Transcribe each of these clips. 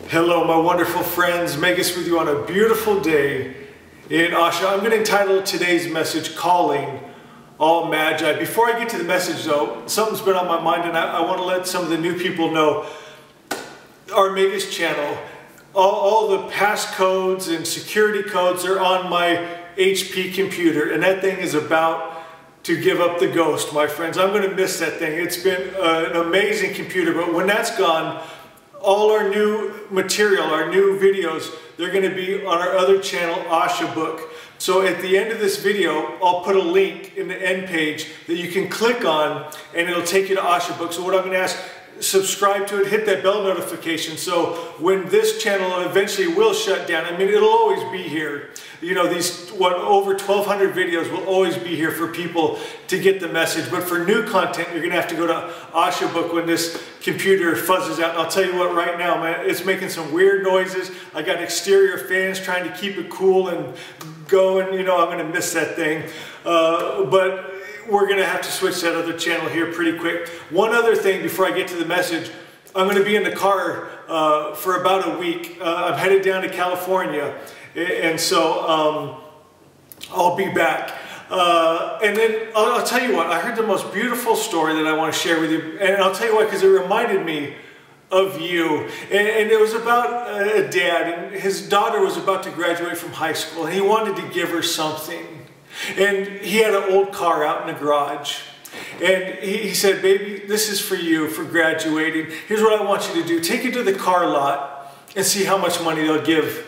Hello, my wonderful friends. Megas with you on a beautiful day in Asha. I'm going to entitle today's message, Calling All Magi. Before I get to the message though, something's been on my mind and I want to let some of the new people know. Our Megas channel, all the passcodes and security codes are on my HP computer, and that thing is about to give up the ghost, my friends. I'm going to miss that thing. It's been an amazing computer, but when that's gone, all our new material, our new videos, they're going to be on our other channel, Asha Book. So at the end of this video, I'll put a link in the end page that you can click on and it'll take you to Asha Book. So what I'm going to ask, subscribe to it, hit that bell notification so when this channel eventually will shut down, I mean, it'll always be here. You know, these, over 1,200 videos will always be here for people to get the message. But for new content, you're going to have to go to Asha Book when this computer fuzzes out. And I'll tell you what, right now, man, it's making some weird noises. I got exterior fans trying to keep it cool and going. You know, I'm going to miss that thing. But we're going to have to switch that other channel here pretty quick. One other thing before I get to the message. I'm going to be in the car for about a week. I'm headed down to California. And so I'll be back. And then I'll tell you what, I heard the most beautiful story that I want to share with you. And I'll tell you why, because it reminded me of you. And it was about a dad, and his daughter was about to graduate from high school, and he wanted to give her something. And he had an old car out in the garage. And he said, baby, this is for you for graduating. Here's what I want you to do. Take it to the car lot and see how much money they'll give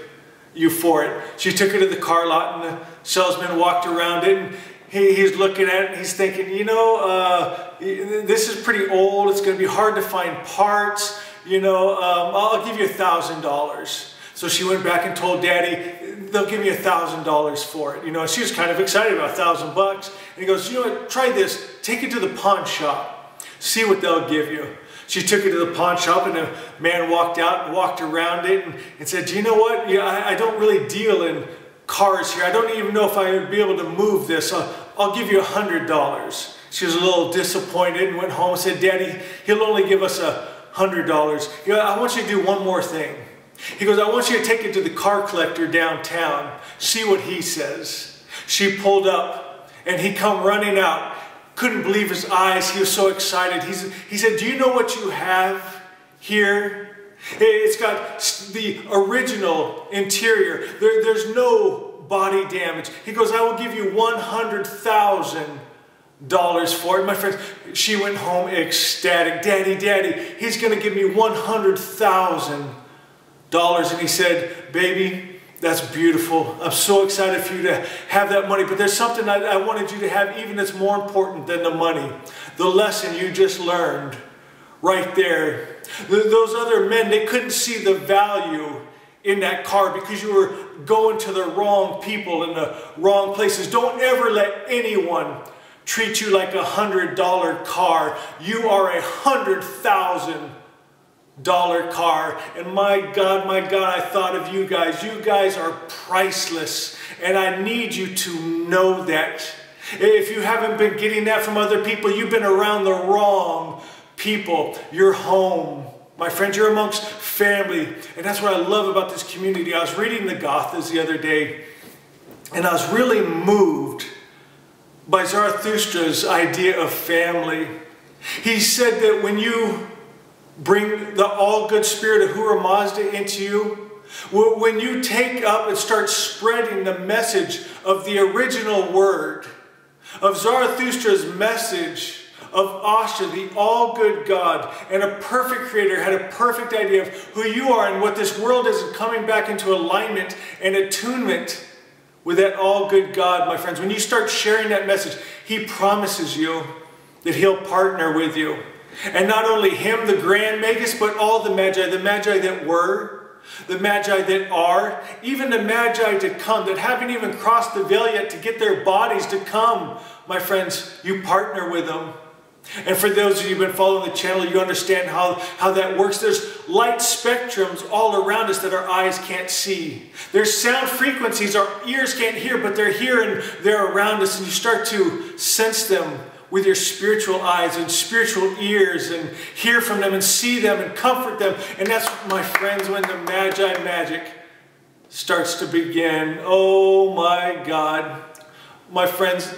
you for it. She took it to the car lot, and the salesman walked around it, and he's looking at it, and he's thinking, you know, this is pretty old. It's going to be hard to find parts. You know, I'll give you $1,000. So she went back and told Daddy, they'll give me $1,000 for it. You know, she was kind of excited about $1,000. And he goes, you know what, try this. Take it to the pawn shop. See what they'll give you. She took it to the pawn shop, and the man walked out and walked around it and said, do you know what? Yeah, I don't really deal in cars here. I don't even know if I would be able to move this. I'll give you $100. She was a little disappointed and went home and said, Daddy, he'll only give us $100. You know, I want you to do one more thing. He goes, I want you to take it to the car collector downtown. See what he says. She pulled up, and he come running out. Couldn't believe his eyes. He was so excited. He said, do you know what you have here? It's got the original interior. There's no body damage. He goes, I will give you $100,000 for it. My friends, she went home ecstatic. Daddy, he's going to give me $100,000. And he said, baby, that's beautiful. I'm so excited for you to have that money. But there's something I wanted you to have even that's more important than the money. The lesson you just learned right there. Those other men, they couldn't see the value in that car because you were going to the wrong people in the wrong places. Don't ever let anyone treat you like $100 car. You are $100,000 car. And my God, I thought of you guys. You guys are priceless, and I need you to know that. If you haven't been getting that from other people, you've been around the wrong people. You're home, my friends. You're amongst family, and that's what I love about this community. I was reading the Gathas the other day, and I was really moved by Zarathustra's idea of family. He said that when you bring the all-good spirit of Ahura Mazda into you, when you take up and start spreading the message of the original word, of Zarathustra's message of Asha, the all-good God, and a perfect creator, had a perfect idea of who you are and what this world is, and coming back into alignment and attunement with that all-good God, my friends. When you start sharing that message, He promises you that He'll partner with you. And not only Him, the grand Magus, but all the Magi that were, the Magi that are, even the Magi to come, that haven't even crossed the veil yet to get their bodies to come. My friends, you partner with them. And for those of you who've been following the channel, you understand how that works. There's light spectrums all around us that our eyes can't see. There's sound frequencies our ears can't hear, but they're here and they're around us, and you start to sense them with your spiritual eyes and spiritual ears and hear from them and see them and comfort them. And that's, my friends, when the Magi magic starts to begin. Oh my God. My friends,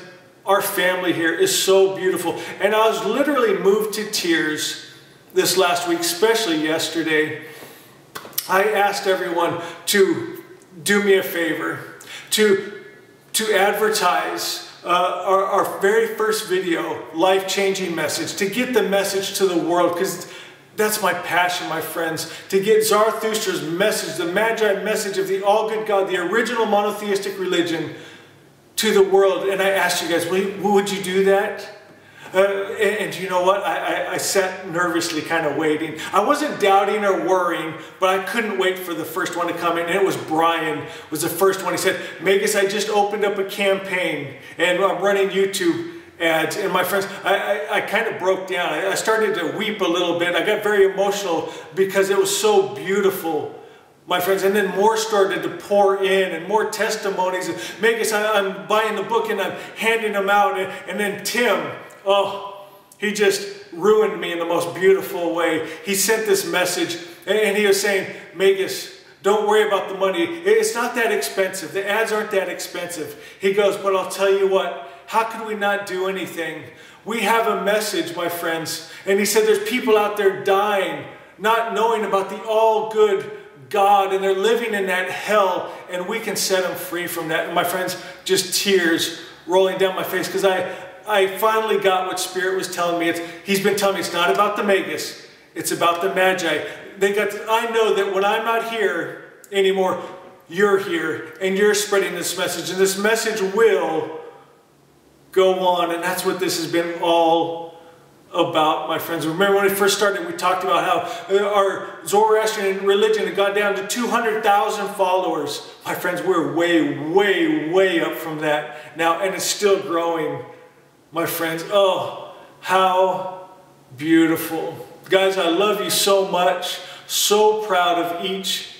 our family here is so beautiful. And I was literally moved to tears this last week, especially yesterday. I asked everyone to do me a favor, to advertise our very first video, Life-Changing Message, to get the message to the world, because that's my passion, my friends, to get Zarathustra's message, the Magi message of the all-good God, the original monotheistic religion, to the world. And I asked you guys, would you do that? And you know what? I sat nervously kind of waiting. I wasn't doubting or worrying, but I couldn't wait for the first one to come in. And it was Brian, was the first one. He said, Magus, I just opened up a campaign and I'm running YouTube ads. And my friends, I kind of broke down. I started to weep a little bit. I got very emotional because it was so beautiful, my friends. And then more started to pour in and more testimonies. Magus, I'm buying the book and I'm handing them out. And then Tim, oh, he just ruined me in the most beautiful way. He sent this message and he was saying, Magus, don't worry about the money. It's not that expensive. The ads aren't that expensive. He goes, but I'll tell you what, how can we not do anything? We have a message, my friends. And he said there's people out there dying, not knowing about the all-good God, and they're living in that hell, and we can set them free from that. And my friends, just tears rolling down my face, because I finally got what Spirit was telling me. He's been telling me it's not about the Magus, it's about the Magi. I know that when I'm not here anymore, you're here, and you're spreading this message, and this message will go on, and that's what this has been all about, my friends. Remember when we first started, we talked about how our Zoroastrian religion had got down to 200,000 followers. My friends, we're way, way, way up from that now, and it's still growing, my friends. Oh, how beautiful. Guys, I love you so much. So proud of each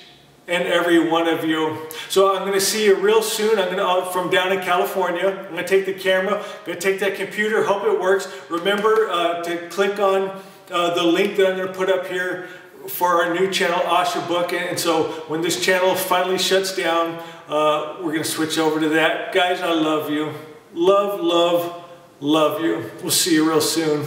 and every one of you. So I'm going to see you real soon. I'm going to, from down in California. I'm going to take the camera, I'm going to take that computer, hope it works. Remember to click on the link that I'm going to put up here for our new channel, Asha Book. And so when this channel finally shuts down, we're going to switch over to that. Guys, I love you. Love, love, love you. We'll see you real soon.